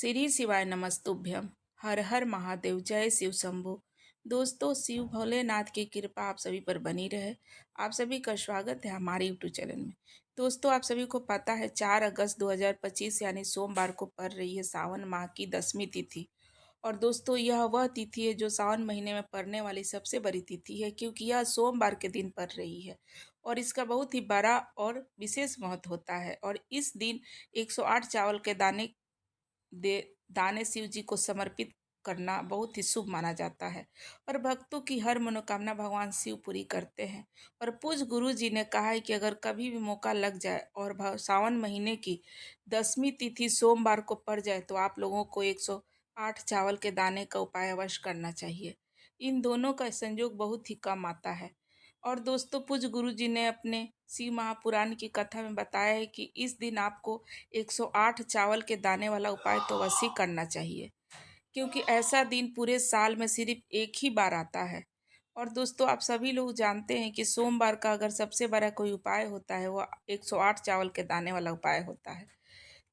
श्री शिवाय नमस्तुभ्यम। हर हर महादेव, जय शिव शंभो। दोस्तों, शिव भोलेनाथ की कृपा आप सभी पर बनी रहे। आप सभी का स्वागत है हमारे यूट्यूब चैनल में। दोस्तों, आप सभी को पता है 4 अगस्त 2025 यानी सोमवार को पड़ रही है सावन माह की 10वीं तिथि। और दोस्तों, यह वह तिथि है जो सावन महीने में पड़ने वाली सबसे बड़ी तिथि है, क्योंकि यह सोमवार के दिन पड़ रही है और इसका बहुत ही बड़ा और विशेष महत्व होता है। और इस दिन 108 चावल के दे दाने शिव जी को समर्पित करना बहुत ही शुभ माना जाता है और भक्तों की हर मनोकामना भगवान शिव पूरी करते हैं। और पूज्य गुरु जी ने कहा है कि अगर कभी भी मौका लग जाए और सावन महीने की 10वीं तिथि सोमवार को पड़ जाए तो आप लोगों को 108 चावल के दाने का उपाय अवश्य करना चाहिए। इन दोनों का संयोग बहुत ही कम आता है। और दोस्तों, पूज्य गुरु जी ने अपने शिव महापुराण की कथा में बताया है कि इस दिन आपको 108 चावल के दाने वाला उपाय तो अवश्य करना चाहिए, क्योंकि ऐसा दिन पूरे साल में सिर्फ एक ही बार आता है। और दोस्तों, आप सभी लोग जानते हैं कि सोमवार का अगर सबसे बड़ा कोई उपाय होता है वो 108 चावल के दाने वाला उपाय होता है।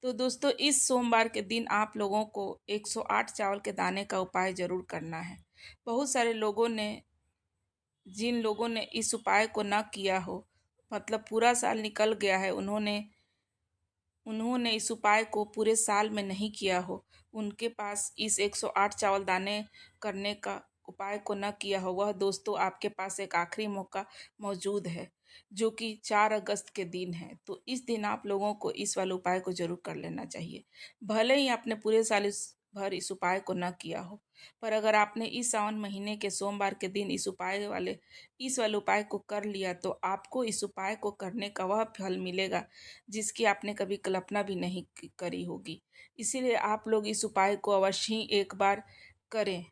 तो दोस्तों, इस सोमवार के दिन आप लोगों को 108 चावल के दाने का उपाय जरूर करना है। बहुत सारे लोगों ने जिन लोगों ने इस उपाय को न किया हो, मतलब पूरा साल निकल गया है, उन्होंने उन्होंने इस उपाय को पूरे साल में नहीं किया हो, उनके पास इस 108 चावल दाने करने का उपाय को न किया हो, वह दोस्तों आपके पास एक आखिरी मौका मौजूद है, जो कि 4 अगस्त के दिन है। तो इस दिन आप लोगों को इस वाले उपाय को जरूर कर लेना चाहिए। भले ही आपने पूरे साल इस उपाय को न किया हो, पर अगर आपने इस सावन महीने के सोमवार के दिन इस वाले उपाय को कर लिया तो आपको इस उपाय को करने का वह फल मिलेगा जिसकी आपने कभी कल्पना भी नहीं करी होगी। इसीलिए आप लोग इस उपाय को अवश्य ही एक बार करें,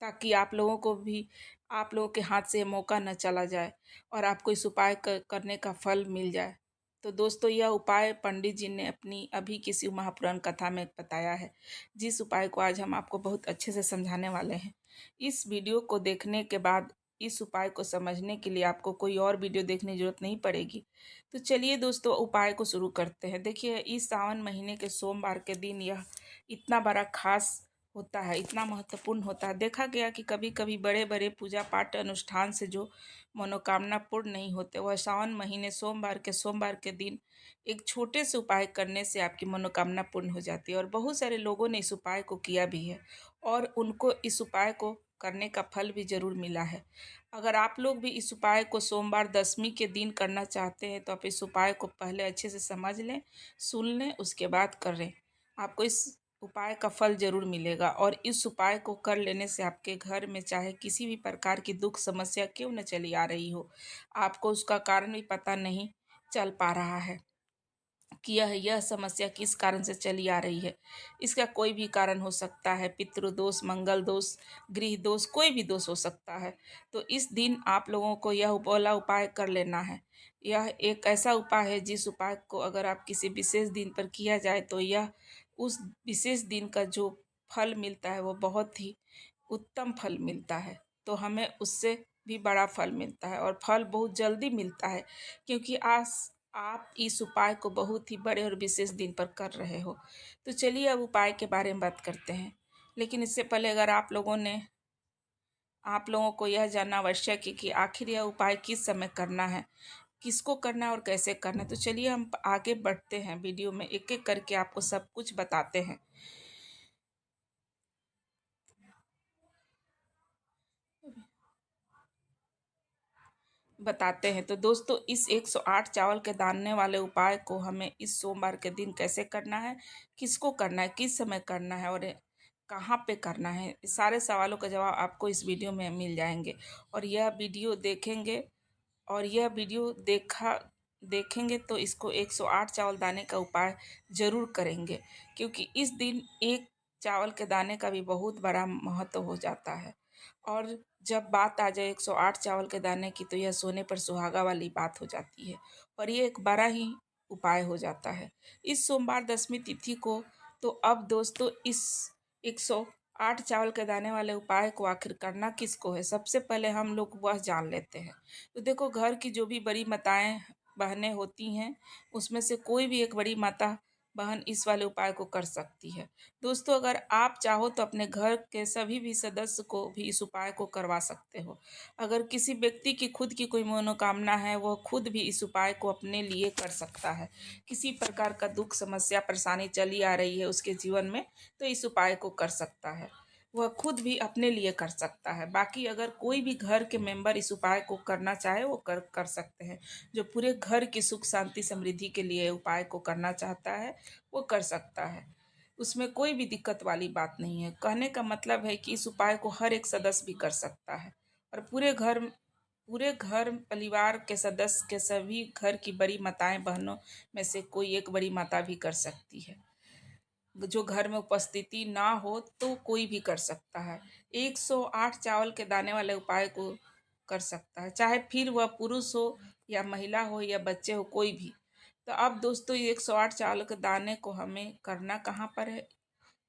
ताकि आप लोगों के हाथ से ये मौका न चला जाए और आपको इस उपाय करने का फल मिल जाए। तो दोस्तों, यह उपाय पंडित जी ने अपनी अभी किसी महापुराण कथा में बताया है, जिस उपाय को आज हम आपको बहुत अच्छे से समझाने वाले हैं। इस वीडियो को देखने के बाद इस उपाय को समझने के लिए आपको कोई और वीडियो देखने की जरूरत नहीं पड़ेगी। तो चलिए दोस्तों, उपाय को शुरू करते हैं। देखिए, इस सावन महीने के सोमवार के दिन यह इतना बड़ा खास होता है, इतना महत्वपूर्ण होता है। देखा गया कि कभी कभी बड़े बड़े पूजा पाठ अनुष्ठान से जो मनोकामना पूर्ण नहीं होते, वह सावन महीने सोमवार के दिन एक छोटे से उपाय करने से आपकी मनोकामना पूर्ण हो जाती है। और बहुत सारे लोगों ने इस उपाय को किया भी है और उनको इस उपाय को करने का फल भी जरूर मिला है। अगर आप लोग भी इस उपाय को सोमवार 10वीं के दिन करना चाहते हैं तो आप इस उपाय को पहले अच्छे से समझ लें, सुन लें, उसके बाद करें। आपको इस उपाय का फल जरूर मिलेगा और इस उपाय को कर लेने से आपके घर में चाहे किसी भी प्रकार की दुख समस्या क्यों न चली आ रही हो, आपको उसका कारण भी पता नहीं चल पा रहा है कि यह समस्या किस कारण से चली आ रही है। इसका कोई भी कारण हो सकता है, पितृदोष, मंगल दोष, गृह दोष, कोई भी दोष हो सकता है। तो इस दिन आप लोगों को यह वाला उपाय कर लेना है। यह एक ऐसा उपाय है जिस उपाय को अगर आप किसी विशेष दिन पर किया जाए तो यह उस विशेष दिन का जो फल मिलता है वो बहुत ही उत्तम फल मिलता है। तो हमें उससे भी बड़ा फल मिलता है और फल बहुत जल्दी मिलता है, क्योंकि आज आप इस उपाय को बहुत ही बड़े और विशेष दिन पर कर रहे हो। तो चलिए अब उपाय के बारे में बात करते हैं। लेकिन इससे पहले अगर आप लोगों को यह जानना आवश्यक है कि आखिर यह उपाय किस समय करना है, किसको करना है और कैसे करना है। तो चलिए हम आगे बढ़ते हैं, वीडियो में एक एक करके आपको सब कुछ बताते हैं। तो दोस्तों, इस 108 चावल के दाने वाले उपाय को हमें इस सोमवार के दिन कैसे करना है, किसको करना है, किस समय करना है और कहाँ पे करना है, इस सारे सवालों का जवाब आपको इस वीडियो में मिल जाएंगे। और यह वीडियो देखेंगे और यह वीडियो देखेंगे तो इसको 108 चावल दाने का उपाय जरूर करेंगे, क्योंकि इस दिन एक चावल के दाने का भी बहुत बड़ा महत्व हो जाता है। और जब बात आ जाए 108 चावल के दाने की तो यह सोने पर सुहागा वाली बात हो जाती है और ये एक बड़ा ही उपाय हो जाता है इस सोमवार 10वीं तिथि को। तो अब दोस्तों, इस 108 चावल के दाने वाले उपाय को आखिर करना किसको है, सबसे पहले हम लोग वह जान लेते हैं। तो देखो, घर की जो भी बड़ी माताएं बहनें होती हैं, उसमें से कोई भी एक बड़ी माता बहन इस वाले उपाय को कर सकती है। दोस्तों, अगर आप चाहो तो अपने घर के सभी भी सदस्य को भी इस उपाय को करवा सकते हो। अगर किसी व्यक्ति की खुद की कोई मनोकामना है, वह खुद भी इस उपाय को अपने लिए कर सकता है। किसी प्रकार का दुख, समस्या, परेशानी चली आ रही है उसके जीवन में, तो इस उपाय को कर सकता है। वह खुद भी अपने लिए कर सकता है। बाकी अगर कोई भी घर के मेंबर इस उपाय को करना चाहे, वो कर कर सकते हैं। जो पूरे घर की सुख, शांति, समृद्धि के लिए उपाय को करना चाहता है, वो कर सकता है। उसमें कोई भी दिक्कत वाली बात नहीं है। कहने का मतलब है कि इस उपाय को हर एक सदस्य भी कर सकता है, और पूरे घर परिवार के सदस्य के सभी घर की बड़ी माताएं बहनों में से कोई एक बड़ी माता भी कर सकती है। जो घर में उपस्थिति ना हो तो कोई भी कर सकता है। 108 चावल के दाने वाले उपाय को कर सकता है, चाहे फिर वह पुरुष हो या महिला हो या बच्चे हो, कोई भी। तो अब दोस्तों, ये 108 चावल के दाने को हमें करना कहाँ पर है?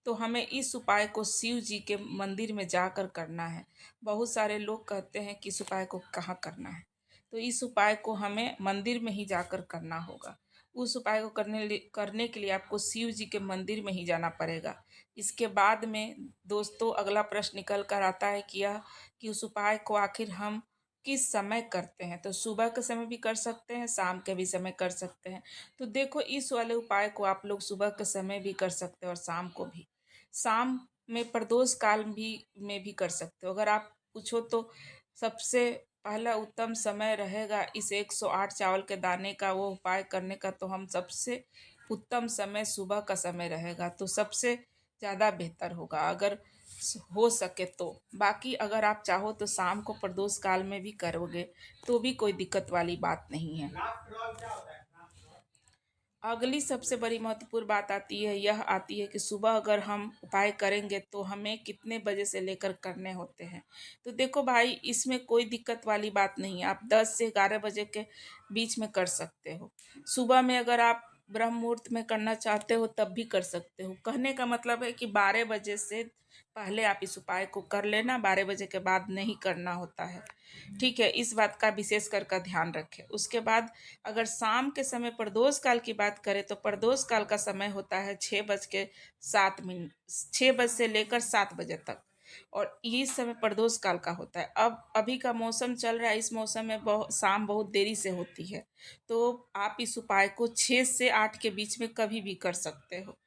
तो हमें इस उपाय को शिव जी के मंदिर में जाकर करना है। बहुत सारे लोग कहते हैं कि इस उपाय को कहाँ करना है, तो इस उपाय को हमें मंदिर में ही जाकर करना होगा। उस उपाय को करने के लिए आपको शिव जी के मंदिर में ही जाना पड़ेगा। इसके बाद में दोस्तों, अगला प्रश्न निकल कर आता है कि यह कि उस उपाय को आखिर हम किस समय करते हैं? तो सुबह के समय भी कर सकते हैं, शाम के भी समय कर सकते हैं। तो देखो, इस वाले उपाय को आप लोग सुबह के समय भी कर सकते हो और शाम को भी। शाम में प्रदोष काल में भी कर सकते हो। अगर आप पूछो तो सबसे पहला उत्तम समय रहेगा इस 108 चावल के दाने का वो उपाय करने का, तो हम सबसे उत्तम समय सुबह का समय रहेगा, तो सबसे ज़्यादा बेहतर होगा अगर हो सके तो। बाकी अगर आप चाहो तो शाम को प्रदोष काल में भी करोगे तो भी कोई दिक्कत वाली बात नहीं है। अगली सबसे बड़ी महत्वपूर्ण बात आती है कि सुबह अगर हम उपाय करेंगे तो हमें कितने बजे से लेकर करने होते हैं। तो देखो भाई, इसमें कोई दिक्कत वाली बात नहीं है। आप 10 से 11 बजे के बीच में कर सकते हो। सुबह में अगर आप ब्रह्म मुहूर्त में करना चाहते हो तब भी कर सकते हो। कहने का मतलब है कि 12 बजे से पहले आप इस उपाय को कर लेना, 12 बजे के बाद नहीं करना होता है। ठीक है, इस बात का विशेष कर ध्यान रखें। उसके बाद अगर शाम के समय प्रदोष काल की बात करें तो प्रदोष काल का समय होता है 6:07, 6 बज से लेकर 7 बजे तक, और ये समय प्रदोष काल का होता है। अब अभी का मौसम चल रहा है, इस मौसम में शाम बहुत देरी से होती है, तो आप इस उपाय को 6 से 8 के बीच में कभी भी कर सकते हो।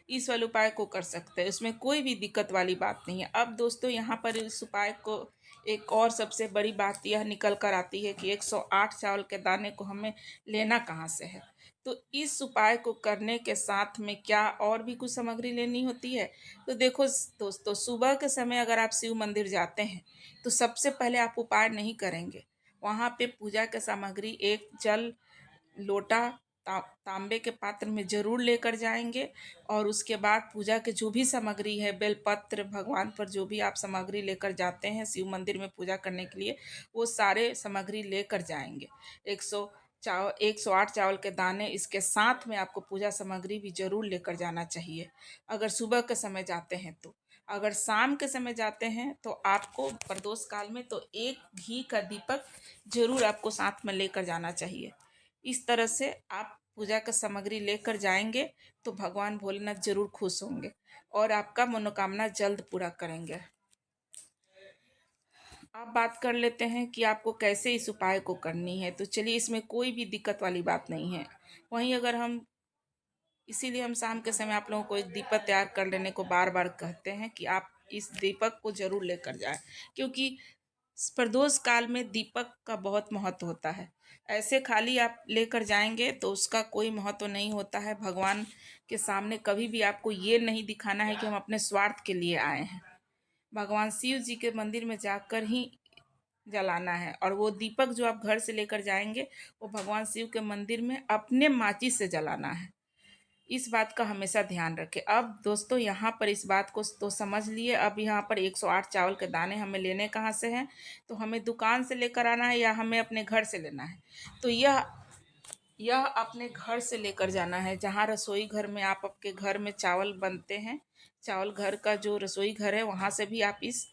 इस वाले उपाय को कर सकते हैं, इसमें कोई भी दिक्कत वाली बात नहीं है। अब दोस्तों, यहाँ पर इस उपाय को एक और सबसे बड़ी बात यह निकल कर आती है कि 108 चावल के दाने को हमें लेना कहाँ से है। तो इस उपाय को करने के साथ में क्या और भी कुछ सामग्री लेनी होती है? तो देखो दोस्तों, सुबह के समय अगर आप शिव मंदिर जाते हैं तो सबसे पहले आप उपाय नहीं करेंगे। वहाँ पे पूजा के सामग्री एक जल लोटा तांबे के पात्र में जरूर लेकर जाएंगे, और उसके बाद पूजा के जो भी सामग्री है, बेलपत्र, भगवान पर जो भी आप सामग्री लेकर जाते हैं शिव मंदिर में पूजा करने के लिए, वो सारे सामग्री लेकर जाएंगे। 108 चावल के दाने, इसके साथ में आपको पूजा सामग्री भी जरूर लेकर जाना चाहिए अगर सुबह के समय जाते हैं तो। अगर शाम के समय जाते हैं तो आपको प्रदोष काल में तो एक घी का दीपक जरूर आपको साथ में लेकर जाना चाहिए। इस तरह से आप पूजा का सामग्री लेकर जाएंगे तो भगवान भोलेनाथ जरूर खुश होंगे और आपका मनोकामना जल्द पूरा करेंगे। अब बात कर लेते हैं कि आपको कैसे इस उपाय को करनी है। तो चलिए, इसमें कोई भी दिक्कत वाली बात नहीं है। वहीं अगर हम इसीलिए हम शाम के समय आप लोगों को एक दीपक तैयार कर लेने को बार बार कहते हैं कि आप इस दीपक को जरूर लेकर जाएं, क्योंकि प्रदोष काल में दीपक का बहुत महत्व होता है। ऐसे खाली आप लेकर जाएंगे तो उसका कोई महत्व नहीं होता है। भगवान के सामने कभी भी आपको ये नहीं दिखाना है कि हम अपने स्वार्थ के लिए आए हैं। भगवान शिव जी के मंदिर में जाकर ही जलाना है, और वो दीपक जो आप घर से लेकर जाएंगे वो भगवान शिव के मंदिर में अपने माचिस से जलाना है। इस बात का हमेशा ध्यान रखें। अब दोस्तों, यहाँ पर इस बात को तो समझ लिए। अब यहाँ पर 108 चावल के दाने हमें लेने कहाँ से हैं? तो हमें दुकान से लेकर आना है या हमें अपने घर से लेना है? तो यह अपने घर से लेकर जाना है। जहाँ रसोई घर में आप आपके घर में चावल बनते हैं, चावल घर का जो रसोई घर है, वहाँ से भी आप इस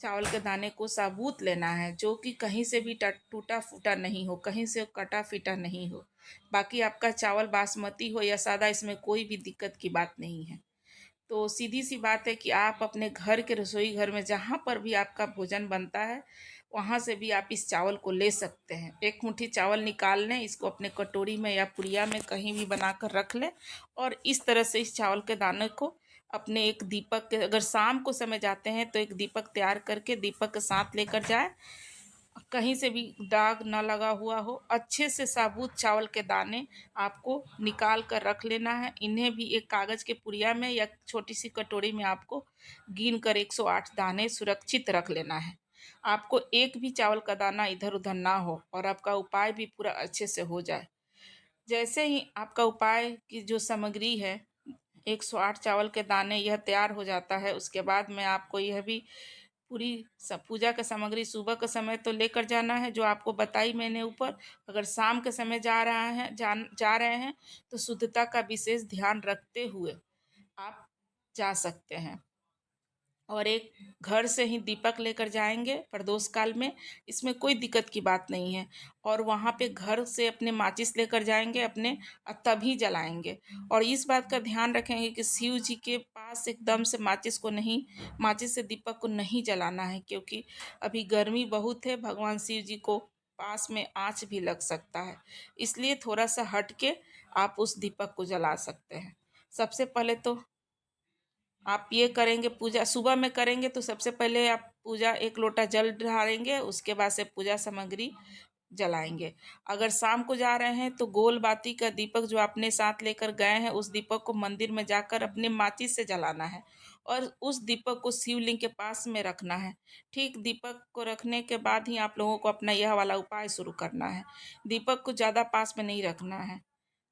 चावल के दाने को साबुत लेना है, जो कि कहीं से भी टूटा फूटा नहीं हो, कहीं से कटा फीटा नहीं हो। बाकी आपका चावल बासमती हो या सादा, इसमें कोई भी दिक्कत की बात नहीं है। तो सीधी सी बात है कि आप अपने घर के रसोई घर में जहाँ पर भी आपका भोजन बनता है, वहाँ से भी आप इस चावल को ले सकते हैं। एक मुट्ठी चावल निकाल लें, इसको अपने कटोरी में या पुड़िया में कहीं भी बनाकर रख लें, और इस तरह से इस चावल के दाने को अपने एक दीपक के, अगर शाम को समय जाते हैं तो एक दीपक तैयार करके दीपक के साथ लेकर जाए, कहीं से भी दाग ना लगा हुआ हो। अच्छे से साबुत चावल के दाने आपको निकाल कर रख लेना है। इन्हें भी एक कागज़ के पुड़िया में या छोटी सी कटोरी में आपको गिन कर 108 दाने सुरक्षित रख लेना है। आपको एक भी चावल का दाना इधर उधर ना हो और आपका उपाय भी पूरा अच्छे से हो जाए। जैसे ही आपका उपाय की जो सामग्री है, 108 चावल के दाने, यह तैयार हो जाता है, उसके बाद में आपको यह भी पूरी पूजा का सामग्री सुबह के समय तो लेकर जाना है, जो आपको बताई मैंने ऊपर। अगर शाम के समय जा रहे हैं तो शुद्धता का विशेष ध्यान रखते हुए आप जा सकते हैं। और एक घर से ही दीपक लेकर जाएंगे प्रदोष काल में, इसमें कोई दिक्कत की बात नहीं है। और वहाँ पे घर से अपने माचिस लेकर जाएंगे अपने, तभी जलाएंगे। और इस बात का ध्यान रखेंगे कि शिव जी के पास एकदम से माचिस से दीपक को नहीं जलाना है, क्योंकि अभी गर्मी बहुत है, भगवान शिव जी को पास में आँच भी लग सकता है। इसलिए थोड़ा सा हट के आप उस दीपक को जला सकते हैं। सबसे पहले तो आप ये करेंगे, पूजा सुबह में करेंगे तो सबसे पहले आप पूजा एक लोटा जल ढारेंगे, उसके बाद से पूजा सामग्री जलाएंगे। अगर शाम को जा रहे हैं तो गोल बाती का दीपक जो आपने साथ लेकर गए हैं, उस दीपक को मंदिर में जाकर अपने माचिस से जलाना है और उस दीपक को शिवलिंग के पास में रखना है। ठीक दीपक को रखने के बाद ही आप लोगों को अपना यह वाला उपाय शुरू करना है। दीपक को ज़्यादा पास में नहीं रखना है,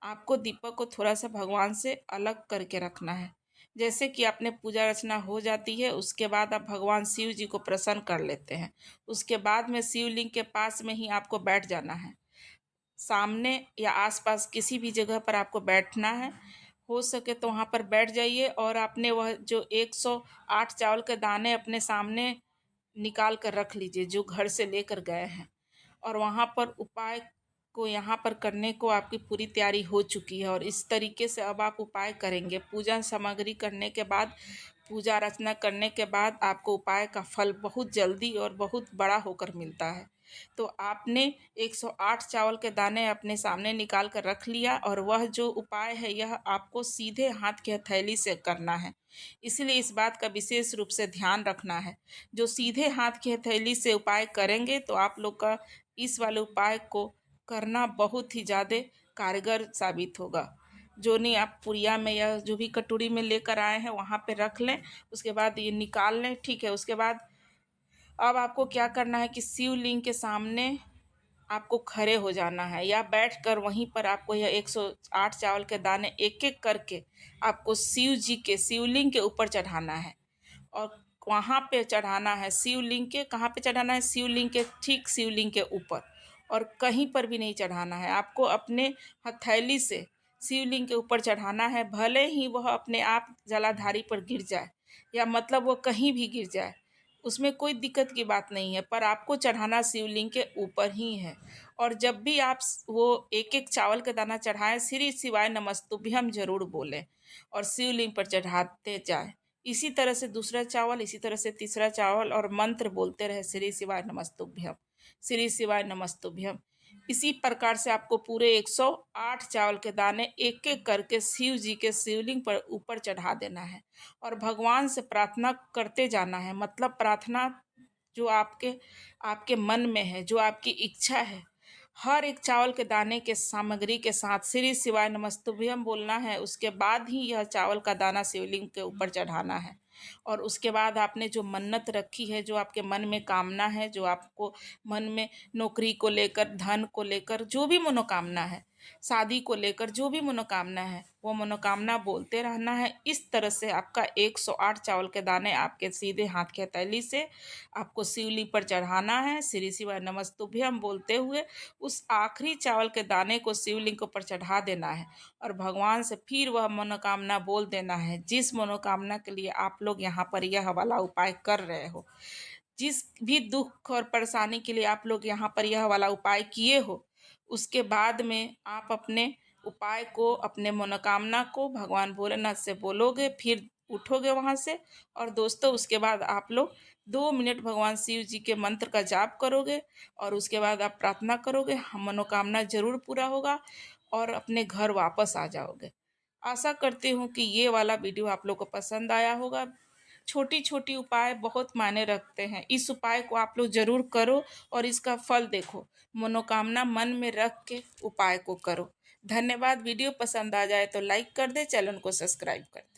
आपको दीपक को थोड़ा सा भगवान से अलग करके रखना है। जैसे कि आपने पूजा अर्चना हो जाती है, उसके बाद आप भगवान शिव जी को प्रसन्न कर लेते हैं। उसके बाद में शिवलिंग के पास में ही आपको बैठ जाना है। सामने या आसपास किसी भी जगह पर आपको बैठना है। हो सके तो वहाँ पर बैठ जाइए और आपने वह जो 108 चावल के दाने अपने सामने निकाल कर रख लीजिए, जो घर से लेकर गए हैं। और वहाँ पर उपाय को यहाँ पर करने को आपकी पूरी तैयारी हो चुकी है, और इस तरीके से अब आप उपाय करेंगे। पूजा सामग्री करने के बाद, पूजा अर्चना करने के बाद आपको उपाय का फल बहुत जल्दी और बहुत बड़ा होकर मिलता है। तो आपने 108 चावल के दाने अपने सामने निकाल कर रख लिया, और वह जो उपाय है यह आपको सीधे हाथ की हथेली से करना है। इसलिए इस बात का विशेष रूप से ध्यान रखना है। जो सीधे हाथ की हथेली से उपाय करेंगे तो आप लोग का इस वाले उपाय को करना बहुत ही ज़्यादा कारगर साबित होगा। जो नहीं आप पुड़िया में या जो भी कटोरी में लेकर आए हैं वहाँ पे रख लें, उसके बाद ये निकाल लें, ठीक है। उसके बाद अब आपको क्या करना है कि शिवलिंग के सामने आपको खड़े हो जाना है, या बैठकर वहीं पर आपको यह 108 चावल के दाने एक एक करके आपको शिव जी के शिवलिंग के ऊपर चढ़ाना है। और वहाँ पे चढ़ाना है शिवलिंग के, कहाँ पे चढ़ाना है, शिवलिंग के ठीक शिवलिंग के ऊपर, और कहीं पर भी नहीं चढ़ाना है। आपको अपने हथेली से शिवलिंग के ऊपर चढ़ाना है, भले ही वह अपने आप जलाधारी पर गिर जाए, या मतलब वो कहीं भी गिर जाए, उसमें कोई दिक्कत की बात नहीं है, पर आपको चढ़ाना शिवलिंग के ऊपर ही है। और जब भी आप वो एक एक चावल का दाना चढ़ाएं, श्री शिवाय नमस्तुभ्यम जरूर बोलें और शिवलिंग पर चढ़ाते जाएं। इसी तरह से दूसरा चावल, इसी तरह से तीसरा चावल, और मंत्र बोलते रहे, श्री शिवाय नमस्तुभ्यम, श्री शिवाय नमस्तुभ्यम। इसी प्रकार से आपको पूरे 108 चावल के दाने एक एक करके शिव जी के शिवलिंग पर ऊपर चढ़ा देना है, और भगवान से प्रार्थना करते जाना है। मतलब प्रार्थना जो आपके आपके मन में है, जो आपकी इच्छा है, हर एक चावल के दाने के सामग्री के साथ श्री शिवाय नमस्तुभ्यम बोलना है। उसके बाद ही यह चावल का दाना शिवलिंग के ऊपर चढ़ाना है। और उसके बाद आपने जो मन्नत रखी है, जो आपके मन में कामना है, जो आपको मन में नौकरी को लेकर, धन को लेकर जो भी मनोकामना है, शादी को लेकर जो भी मनोकामना है, वो मनोकामना बोलते रहना है। इस तरह से आपका 108 चावल के दाने आपके सीधे हाथ की हथेली से आपको शिवलिंग पर चढ़ाना है, श्री शिवाय नमस्तुभ्यम बोलते हुए उस आखिरी चावल के दाने को शिवलिंग के ऊपर चढ़ा देना है, और भगवान से फिर वह मनोकामना बोल देना है, जिस मनोकामना के लिए आप लोग यहाँ पर यह वाला उपाय कर रहे हो। जिस भी दुख और परेशानी के लिए आप लोग यहाँ पर यह वाला उपाय किए हो, उसके बाद में आप अपने उपाय को, अपने मनोकामना को भगवान भोलेनाथ से बोलोगे, फिर उठोगे वहाँ से। और दोस्तों उसके बाद आप लोग 2 मिनट भगवान शिव जी के मंत्र का जाप करोगे और उसके बाद आप प्रार्थना करोगे, मनोकामना जरूर पूरा होगा और अपने घर वापस आ जाओगे। आशा करती हूँ कि ये वाला वीडियो आप लोग को पसंद आया होगा। छोटी छोटी उपाय बहुत मायने रखते हैं। इस उपाय को आप लोग जरूर करो और इसका फल देखो। मनोकामना मन में रख के उपाय को करो। धन्यवाद। वीडियो पसंद आ जाए तो लाइक कर दे, चैनल को सब्सक्राइब कर दे।